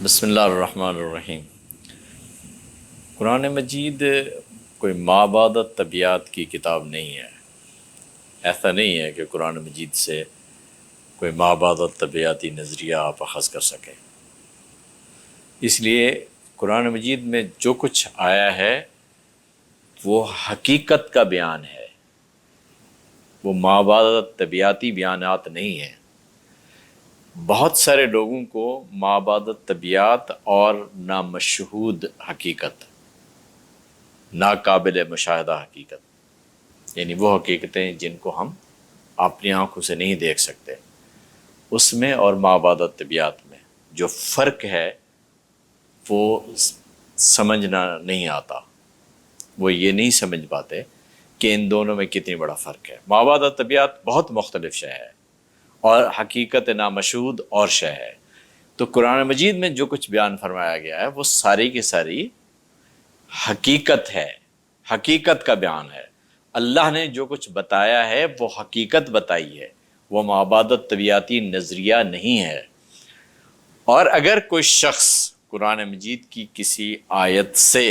بسم اللہ الرحمن الرحیم۔ قرآن مجید کوئی مابعد طبیعت کی کتاب نہیں ہے۔ ایسا نہیں ہے کہ قرآن مجید سے کوئی مابعد طبیعتی نظریہ آپ اخذ کر سکیں۔ اس لیے قرآن مجید میں جو کچھ آیا ہے وہ حقیقت کا بیان ہے، وہ مابعد طبیعتی بیانات نہیں ہیں۔ بہت سارے لوگوں کو مابعد طبیعت اور نامشہود حقیقت، ناقابل مشاہدہ حقیقت، یعنی وہ حقیقتیں جن کو ہم اپنی آنکھوں سے نہیں دیکھ سکتے، اس میں اور مابعد طبیعت میں جو فرق ہے وہ سمجھنا نہیں آتا۔ وہ یہ نہیں سمجھ پاتے کہ ان دونوں میں کتنی بڑا فرق ہے۔ مابعد طبیعت بہت مختلف شے ہے اور حقیقت نامشہود اور شے ہے۔ تو قرآن مجید میں جو کچھ بیان فرمایا گیا ہے وہ ساری کی ساری حقیقت ہے، حقیقت کا بیان ہے۔ اللہ نے جو کچھ بتایا ہے وہ حقیقت بتائی ہے، وہ مابعد طبیعتی نظریہ نہیں ہے۔ اور اگر کوئی شخص قرآن مجید کی کسی آیت سے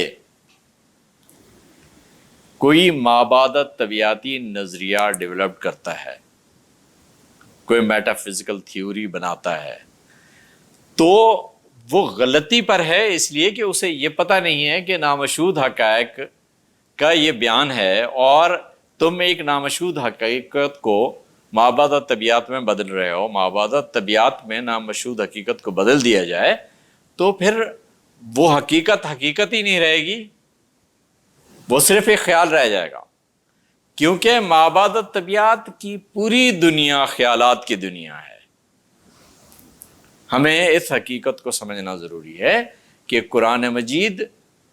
کوئی مابعد طبیعتی نظریہ ڈیولپ کرتا ہے، کوئی میٹا فزیکل تھیوری بناتا ہے، تو وہ غلطی پر ہے، اس لیے کہ اسے یہ پتہ نہیں ہے کہ نامشہود حقائق کا یہ بیان ہے، اور تم ایک نامشہود حقیقت کو مابعد طبیعت میں بدل رہے ہو۔ مابعد طبیعت میں نامشہود حقیقت کو بدل دیا جائے تو پھر وہ حقیقت حقیقت ہی نہیں رہے گی، وہ صرف ایک خیال رہ جائے گا، کیونکہ مابعد طبیعت کی پوری دنیا خیالات کی دنیا ہے۔ ہمیں اس حقیقت کو سمجھنا ضروری ہے کہ قرآن مجید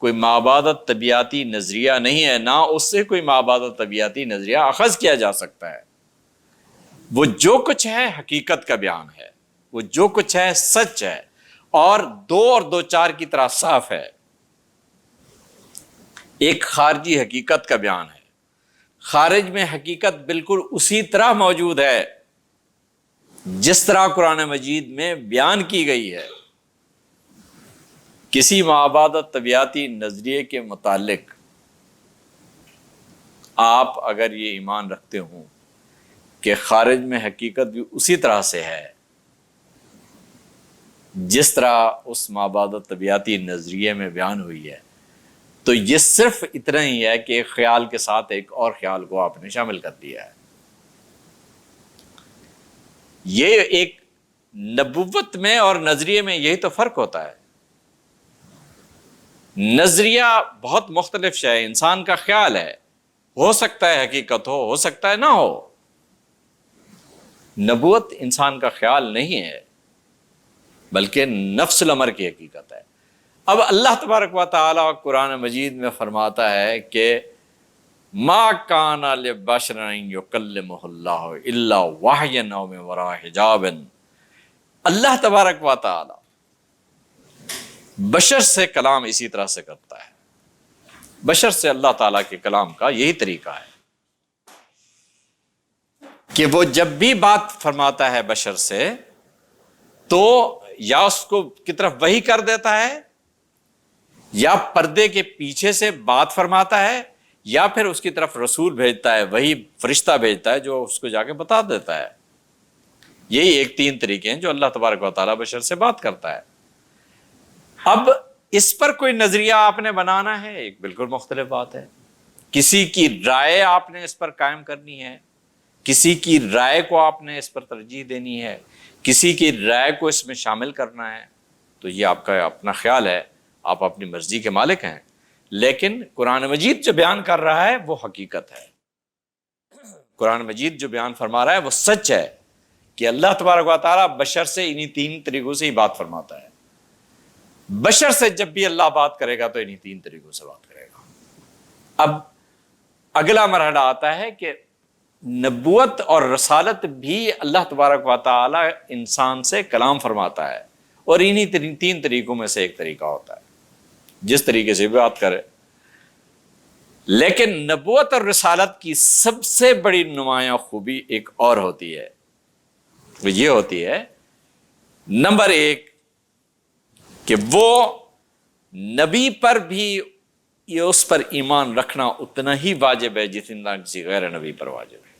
کوئی مابعد طبیعتی نظریہ نہیں ہے، نہ اس سے کوئی مابعد طبیعتی نظریہ اخذ کیا جا سکتا ہے۔ وہ جو کچھ ہے حقیقت کا بیان ہے، وہ جو کچھ ہے سچ ہے، اور دو اور دو چار کی طرح صاف ہے، ایک خارجی حقیقت کا بیان ہے۔ خارج میں حقیقت بالکل اسی طرح موجود ہے جس طرح قرآن مجید میں بیان کی گئی ہے۔ کسی مابعد طبیعتی نظریے کے متعلق آپ اگر یہ ایمان رکھتے ہوں کہ خارج میں حقیقت بھی اسی طرح سے ہے جس طرح اس مابعد طبیعتی نظریے میں بیان ہوئی ہے، تو یہ صرف اتنا ہی ہے کہ ایک خیال کے ساتھ ایک اور خیال کو آپ نے شامل کر دیا ہے۔ یہ ایک نبوت میں اور نظریے میں یہی تو فرق ہوتا ہے۔ نظریہ بہت مختلف شے ہے، انسان کا خیال ہے، ہو سکتا ہے حقیقت ہو سکتا ہے نہ ہو۔ نبوت انسان کا خیال نہیں ہے بلکہ نفس الامر کی حقیقت ہے۔ اب اللہ تبارک و تعالی قرآن مجید میں فرماتا ہے کہ ما کان لبشر ان یکلمہ اللہ الا وحیا او من وراء حجاب۔ اللہ تبارک و تعالی بشر سے کلام اسی طرح سے کرتا ہے۔ بشر سے اللہ تعالیٰ کے کلام کا یہی طریقہ ہے کہ وہ جب بھی بات فرماتا ہے بشر سے تو یا اس کو کی طرف وحی کر دیتا ہے، یا پردے کے پیچھے سے بات فرماتا ہے، یا پھر اس کی طرف رسول بھیجتا ہے، وہی فرشتہ بھیجتا ہے جو اس کو جا کے بتا دیتا ہے۔ یہی ایک تین طریقے ہیں جو اللہ تبارک و تعالیٰ بشر سے بات کرتا ہے۔ اب اس پر کوئی نظریہ آپ نے بنانا ہے، ایک بالکل مختلف بات ہے۔ کسی کی رائے آپ نے اس پر قائم کرنی ہے، کسی کی رائے کو آپ نے اس پر ترجیح دینی ہے، کسی کی رائے کو اس میں شامل کرنا ہے، تو یہ آپ کا اپنا خیال ہے، آپ اپنی مرضی کے مالک ہیں۔ لیکن قرآن مجید جو بیان کر رہا ہے وہ حقیقت ہے۔ قرآن مجید جو بیان فرما رہا ہے وہ سچ ہے کہ اللہ تبارک و تعالیٰ بشر سے انہی تین طریقوں سے ہی بات فرماتا ہے۔ بشر سے جب بھی اللہ بات کرے گا تو انہی تین طریقوں سے بات کرے گا۔ اب اگلا مرحلہ آتا ہے کہ نبوت اور رسالت بھی اللہ تبارک و تعالیٰ انسان سے کلام فرماتا ہے، اور انہی تین طریقوں میں سے ایک طریقہ ہوتا ہے جس طریقے سے بات کرے۔ لیکن نبوت اور رسالت کی سب سے بڑی نمایاں خوبی ایک اور ہوتی ہے، وہ یہ ہوتی ہے نمبر ایک کہ وہ نبی پر بھی یہ اس پر ایمان رکھنا اتنا ہی واجب ہے جتنا کسی غیر نبی پر واجب ہے۔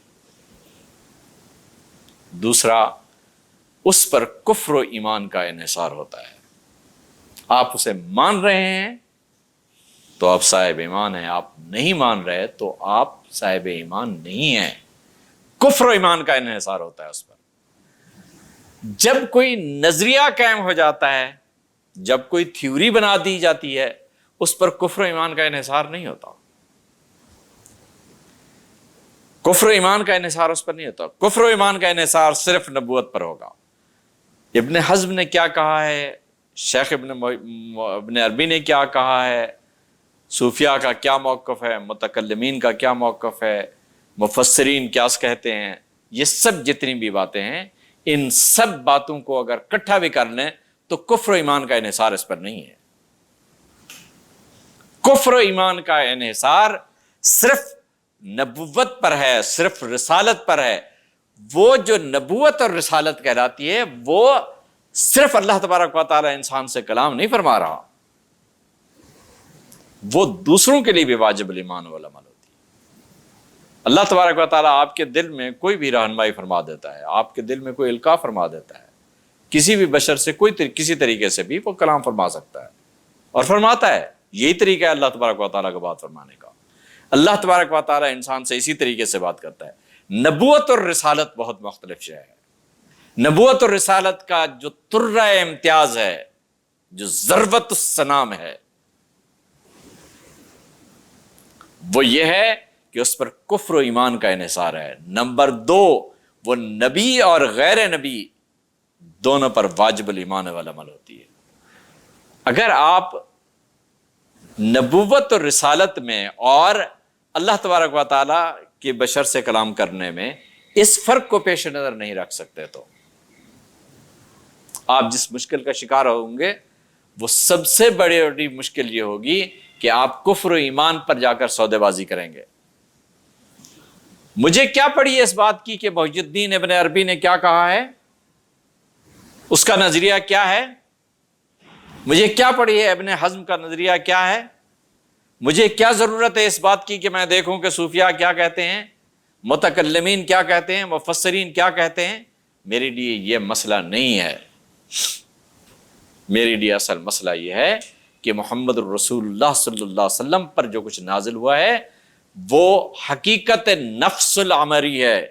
دوسرا، اس پر کفر و ایمان کا انحصار ہوتا ہے۔ آپ اسے مان رہے ہیں تو آپ صاحب ایمان ہیں، آپ نہیں مان رہے تو آپ صاحب ایمان نہیں ہیں۔ کفر و ایمان کا انحصار ہوتا ہے اس پر۔ جب کوئی نظریہ قائم ہو جاتا ہے، جب کوئی تھیوری بنا دی جاتی ہے، اس پر کفر و ایمان کا انحصار نہیں ہوتا۔ کفر و ایمان کا انحصار اس پر نہیں ہوتا۔ کفر و ایمان کا انحصار صرف نبوت پر ہوگا۔ ابن حزم نے کیا کہا ہے، شیخ ابن عربی نے کیا کہا ہے، صوفیاء کا کیا موقف ہے، متکلمین کا کیا موقف ہے، مفسرین کیا کہتے ہیں، یہ سب جتنی بھی باتیں ہیں، ان سب باتوں کو اگر اکٹھا بھی کر لیں تو کفر و ایمان کا انحصار اس پر نہیں ہے۔ کفر و ایمان کا انحصار صرف نبوت پر ہے، صرف رسالت پر ہے۔ وہ جو نبوت اور رسالت کہلاتی ہے وہ صرف اللہ تبارک و تعالی انسان سے کلام نہیں فرما رہا، وہ دوسروں کے لیے بھی واجب الایمان والعمل ہوتی ہے۔ اللہ تبارک و تعالیٰ آپ کے دل میں کوئی بھی رہنمائی فرما دیتا ہے، آپ کے دل میں کوئی القاء فرما دیتا ہے، کسی بھی بشر سے کسی طریقے سے بھی وہ کلام فرما سکتا ہے اور فرماتا ہے۔ یہی طریقہ ہے اللہ تبارک و تعالیٰ کا بات فرمانے کا۔ اللہ تبارک و تعالیٰ انسان سے اسی طریقے سے بات کرتا ہے۔ نبوت اور رسالت بہت مختلف شے ہے۔ نبوت اور رسالت کا جو ترہ امتیاز ہے، جو ذروت السنام ہے، وہ یہ ہے کہ اس پر کفر و ایمان کا انحصار ہے۔ نمبر دو، وہ نبی اور غیر نبی دونوں پر واجب الایمان والعمل ہوتی ہے۔ اگر آپ نبوت اور رسالت میں اور اللہ تبارک و تعالیٰ کے بشر سے کلام کرنے میں اس فرق کو پیش نظر نہیں رکھ سکتے تو آپ جس مشکل کا شکار ہوں گے وہ سب سے بڑی مشکل یہ ہوگی کہ آپ کفر و ایمان پر جا کر سودے بازی کریں گے۔ مجھے کیا پڑی ہے اس بات کی کہ محی الدین ابن عربی نے کیا کہا ہے، اس کا نظریہ کیا ہے؟ مجھے کیا پڑی ہے ابن حزم کا نظریہ کیا ہے؟ مجھے کیا ضرورت ہے اس بات کی کہ میں دیکھوں کہ صوفیاء کیا کہتے ہیں، متکلمین کیا کہتے ہیں، مفسرین کیا کہتے ہیں؟ میرے لیے یہ مسئلہ نہیں ہے۔ میرے لیے اصل مسئلہ یہ ہے کہ محمد الرسول اللہ صلی اللہ علیہ وسلم پر جو کچھ نازل ہوا ہے وہ حقیقت نفس الامری ہے،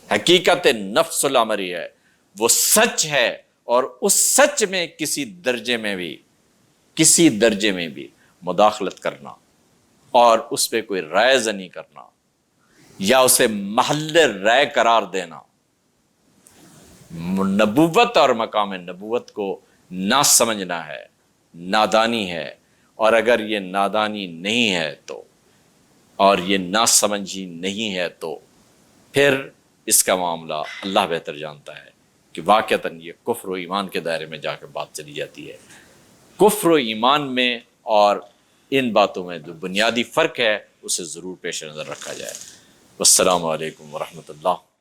حقیقت نفس الامری ہے، وہ سچ ہے، اور اس سچ میں کسی درجے میں بھی مداخلت کرنا اور اس پہ کوئی رائے زنی کرنا یا اسے محل رائے قرار دینا نبوت اور مقام نبوت کو نہ سمجھنا ہے، نادانی ہے۔ اور اگر یہ نادانی نہیں ہے تو، اور یہ نہ سمجھی نہیں ہے تو پھر اس کا معاملہ اللہ بہتر جانتا ہے کہ واقعتاً یہ کفر و ایمان کے دائرے میں جا کے بات چلی جاتی ہے۔ کفر و ایمان میں اور ان باتوں میں جو بنیادی فرق ہے اسے ضرور پیش نظر رکھا جائے۔ والسلام علیکم ورحمۃ اللہ۔